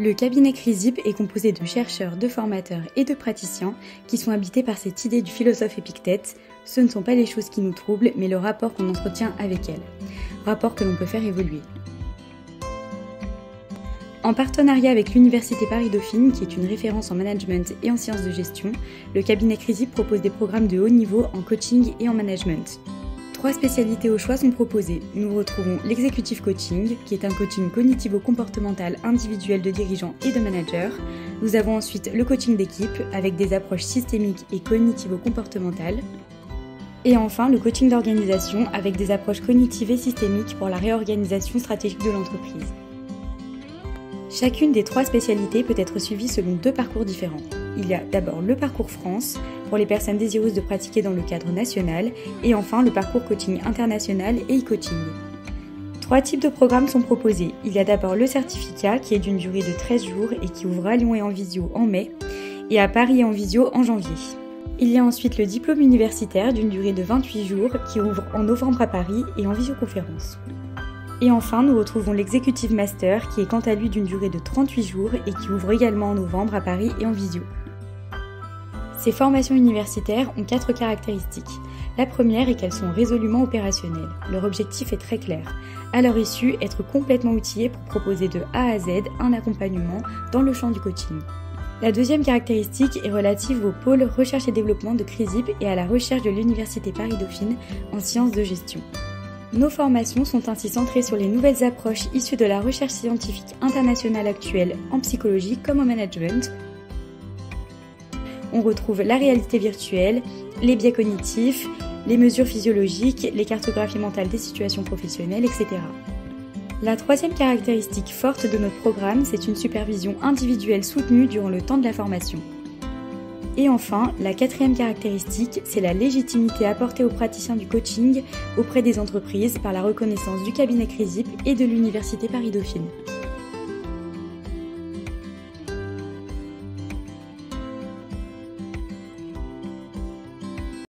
Le cabinet CRISIP est composé de chercheurs, de formateurs et de praticiens qui sont habités par cette idée du philosophe Épictète. Ce ne sont pas les choses qui nous troublent, mais le rapport qu'on entretient avec elles. Rapport que l'on peut faire évoluer. En partenariat avec l'Université Paris-Dauphine, qui est une référence en management et en sciences de gestion, le cabinet CRISIP propose des programmes de haut niveau en coaching et en management. 3 spécialités au choix sont proposées. Nous retrouvons l'executive coaching, qui est un coaching cognitivo-comportemental individuel de dirigeants et de managers. Nous avons ensuite le coaching d'équipe, avec des approches systémiques et cognitivo-comportementales. Et enfin, le coaching d'organisation, avec des approches cognitives et systémiques pour la réorganisation stratégique de l'entreprise. Chacune des 3 spécialités peut être suivie selon 2 parcours différents. Il y a d'abord le parcours France, pour les personnes désireuses de pratiquer dans le cadre national, et enfin le parcours coaching international et e-coaching. 3 types de programmes sont proposés. Il y a d'abord le certificat, qui est d'une durée de 13 jours et qui ouvre à Lyon et en visio en mai, et à Paris et en visio en janvier. Il y a ensuite le diplôme universitaire d'une durée de 28 jours, qui ouvre en novembre à Paris et en visioconférence. Et enfin, nous retrouvons l'Executive Master, qui est quant à lui d'une durée de 38 jours et qui ouvre également en novembre à Paris et en visio. Ces formations universitaires ont 4 caractéristiques. La première est qu'elles sont résolument opérationnelles. Leur objectif est très clair. À leur issue, être complètement outillés pour proposer de A à Z un accompagnement dans le champ du coaching. La deuxième caractéristique est relative au pôle recherche et développement de CRISIP et à la recherche de l'Université Paris-Dauphine en sciences de gestion. Nos formations sont ainsi centrées sur les nouvelles approches issues de la recherche scientifique internationale actuelle en psychologie comme en management. On retrouve la réalité virtuelle, les biais cognitifs, les mesures physiologiques, les cartographies mentales des situations professionnelles, etc. La troisième caractéristique forte de notre programme, c'est une supervision individuelle soutenue durant le temps de la formation. Et enfin, la quatrième caractéristique, c'est la légitimité apportée aux praticiens du coaching auprès des entreprises par la reconnaissance du cabinet CRISIP et de l'Université Paris-Dauphine.